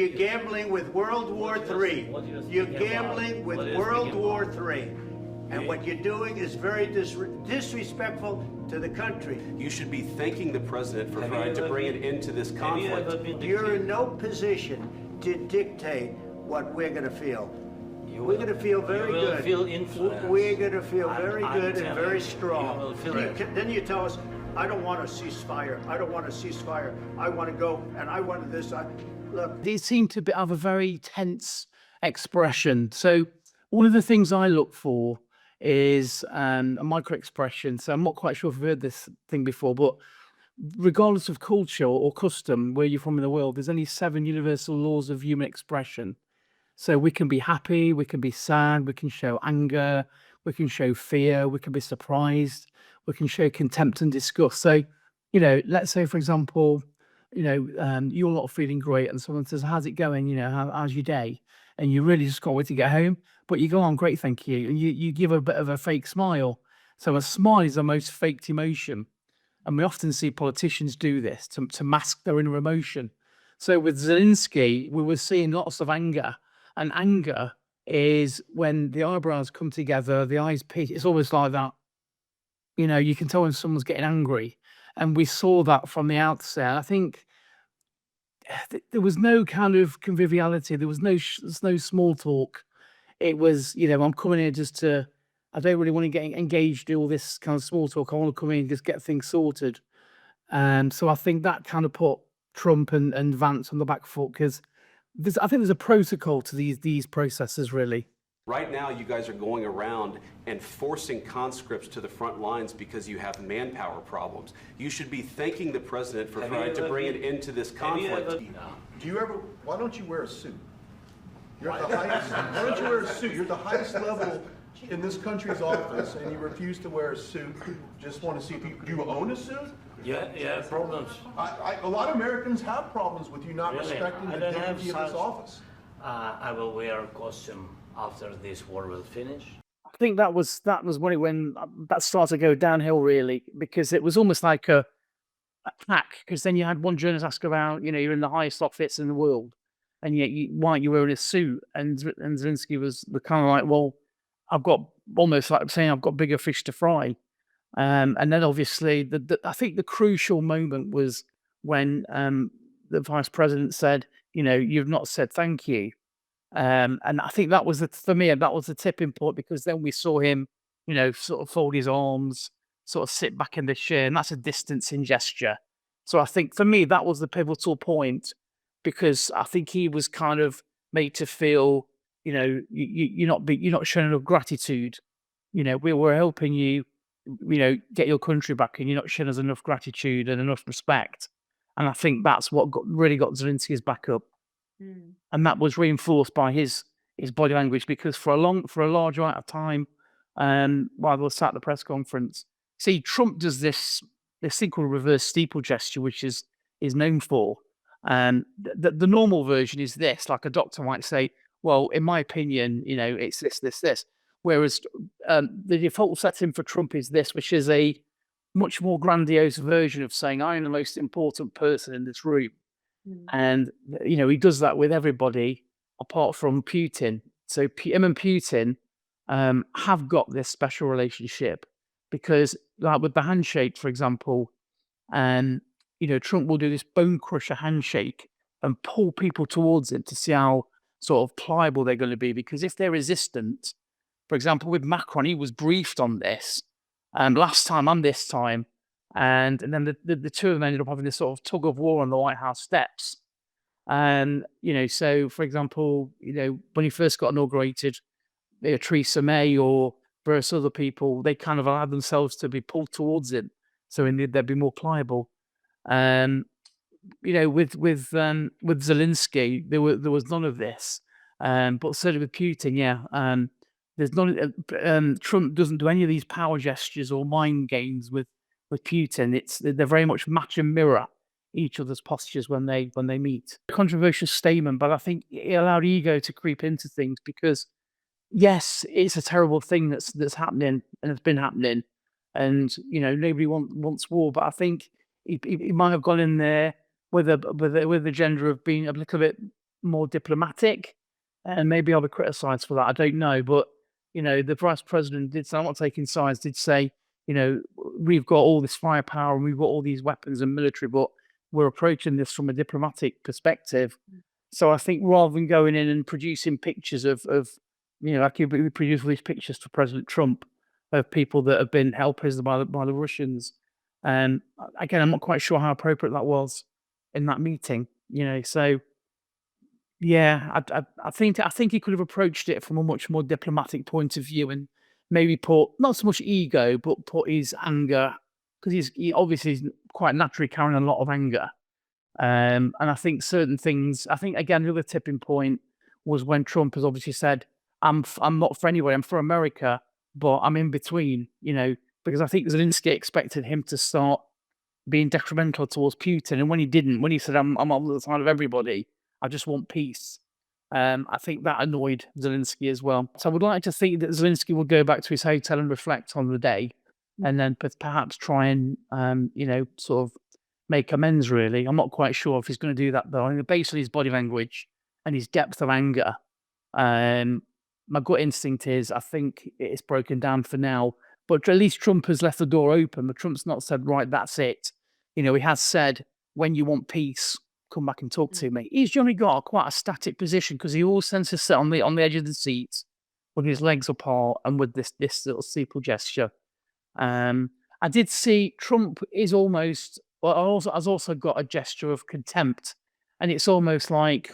you're gambling with World War III. You're gambling with World War III. And what you're doing is very disrespectful to the country. You should be thanking the president for trying to bring an end to this conflict. You're in no position to dictate what we're going to feel. We're going to feel very good. Feel influenced. We're going to feel very good and very strong. You will feel Then you tell us, I don't want a ceasefire. I don't want a ceasefire. I want to go and I want this. Look. They seem to have a very tense expression. So one of the things I look for is a micro expression. So I'm not quite sure if you've heard this thing before, but regardless of culture or custom, where you're from in the world, there's only 7 universal laws of human expression. So we can be happy, we can be sad, we can show anger, we can show fear, we can be surprised, we can show contempt and disgust. So, let's say, for example, you're not feeling great and someone says, how's it going? How's your day? And you really just can't wait to get home, but you go on, great, thank you. And you give a bit of a fake smile. So a smile is the most faked emotion. And we often see politicians do this to mask their inner emotion. So with Zelensky, we were seeing lots of anger. And anger is when the eyebrows come together, the eyes pitch. It's always like that. You can tell when someone's getting angry. And we saw that from the outset. I think there was no kind of conviviality. There was no small talk. It was, I'm coming here I don't really want to get engaged in all this kind of small talk. I want to come in and just get things sorted. So I think that kind of put Trump and Vance on the back foot because I think there's a protocol to these processes, really. Right now, you guys are going around and forcing conscripts to the front lines because you have manpower problems. You should be thanking the president for trying to bring an end to this conflict. Why don't you wear a suit? You're at the highest, why don't you wear a suit? You're at the highest level in this country's office and you refuse to wear a suit. Just want to see if do you own a suit? Yeah, problems. A lot of Americans have problems with you not respecting the dignity of this office. I will wear a costume after this war will finish. I think that was when that started to go downhill, really, because it was almost like a hack. Because then you had one journalist ask about, you're in the highest outfits in the world, and yet why aren't you wearing a suit? And Zelensky was the kind of like, well, I've got almost like saying I've got bigger fish to fry. And then obviously, I think the crucial moment was when the vice president said, you've not said thank you. And I think that was for me, that was the tipping point because then we saw him, sort of fold his arms, sort of sit back in the chair, and that's a distancing gesture. So I think for me, that was the pivotal point because I think he was kind of made to feel, you're not showing enough gratitude. We were helping you, get your country back, and you're not showing us enough gratitude and enough respect. And I think that's what really got Zelensky's back up. And that was reinforced by his body language because for a large amount of time, while they were sat at the press conference, see, Trump does this thing called reverse steeple gesture, which is known for. And the normal version is this, like a doctor might say, well, in my opinion, it's this. Whereas the default setting for Trump is this, which is a much more grandiose version of saying, I am the most important person in this room. And, he does that with everybody apart from Putin. So him and Putin have got this special relationship because like with the handshake, for example, Trump will do this bone crusher handshake and pull people towards him to see how sort of pliable they're going to be. Because if they're resistant, for example, with Macron, he was briefed on this last time and this time. And then the two of them ended up having this sort of tug of war on the White House steps. And, so for example, when he first got inaugurated, Theresa May or various other people, they kind of allowed themselves to be pulled towards him. So they'd be more pliable. With Zelensky, there was none of this. But certainly with Putin, there's none. Trump doesn't do any of these power gestures or mind games with Putin. They're very much match and mirror each other's postures when they meet. Controversial statement, but I think it allowed ego to creep into things because yes, it's a terrible thing that's happening and it's been happening, and nobody wants war. But I think he might have gone in there with the agenda of being a little bit more diplomatic, and maybe I'll be criticised for that. I don't know, but the vice president did say, I'm not taking sides, did say, we've got all this firepower and we've got all these weapons and military, but we're approaching this from a diplomatic perspective. So I think rather than going in and producing pictures of like we produce all these pictures for President Trump of people that have been held prisoner by the Russians, and again, I'm not quite sure how appropriate that was in that meeting. So yeah, I think he could have approached it from a much more diplomatic point of view and maybe put not so much ego, but put his anger, because he obviously is quite naturally carrying a lot of anger. And I think certain things. I think again, the other tipping point was when Trump has obviously said, I'm not for anywhere. I'm for America, but I'm in between." Because I think Zelensky expected him to start being detrimental towards Putin, and when he didn't, when he said, I'm on the side of everybody, I just want peace." I think that annoyed Zelensky as well. So I would like to think that Zelensky will go back to his hotel and reflect on the day, and then perhaps try and sort of make amends. Really, I'm not quite sure if he's going to do that though. I think based on his body language and his depth of anger, my gut instinct is I think it's broken down for now. But at least Trump has left the door open. But Trump's not said, right, that's it. He has said, when you want peace, come back and talk to me. He's generally got quite a static position because he always tends to sit on the edge of the seat with his legs apart and with this little steeple gesture. I did see Trump is almost, has also got a gesture of contempt, and it's almost like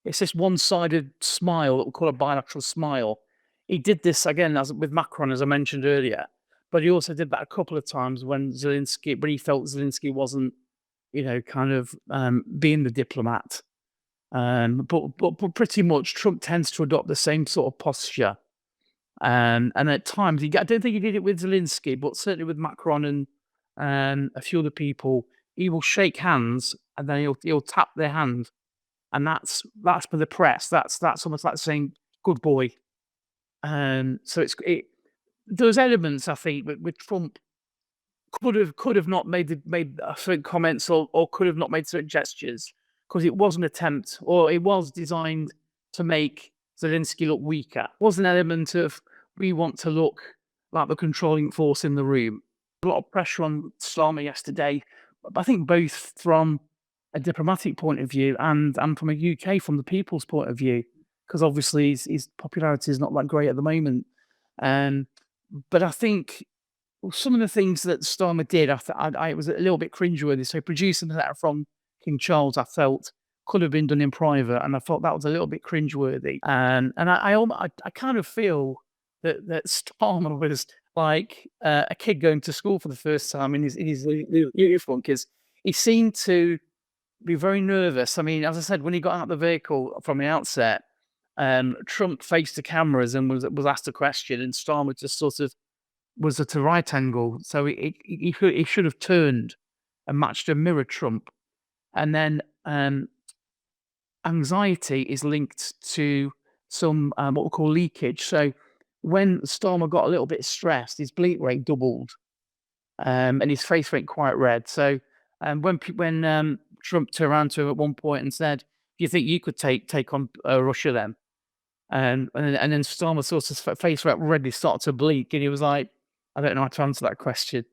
it's this one-sided smile that we call a bilateral smile. He did this again with Macron, as I mentioned earlier, but he also did that a couple of times when he felt Zelensky wasn't, kind of being the diplomat. But pretty much Trump tends to adopt the same sort of posture. And at times, I don't think he did it with Zelensky, but certainly with Macron and a few other people, he will shake hands and then he'll tap their hand, and that's for the press. That's almost like saying "good boy." So those elements I think with Trump could have not made certain comments or could have not made certain gestures because it was an attempt, or it was designed to make Zelensky look weaker. It was an element of we want to look like the controlling force in the room. A lot of pressure on Starmer yesterday, but I think both from a diplomatic point of view and from a UK, from the people's point of view, because obviously his popularity is not that great at the moment. But I think some of the things that Starmer did, I was a little bit cringeworthy. So producing that from King Charles, I felt could have been done in private, and I thought that was a little bit cringeworthy. And I kind of feel that Starmer was like a kid going to school for the first time in his uniform, because he seemed to be very nervous. I mean, as I said, when he got out of the vehicle from the outset, Trump faced the cameras and was asked a question, and Starmer just sort of was at a right angle, so he should have turned and matched a mirror Trump. And then anxiety is linked to some what we call leakage. So when Starmer got a little bit stressed, his bleep rate doubled, and his face went quite red. So when Trump turned around to him at one point and said, "Do you think you could take on Russia then?" And then Starmer sort of face went red, he started to bleak, and he was like, "I don't know how to answer that question."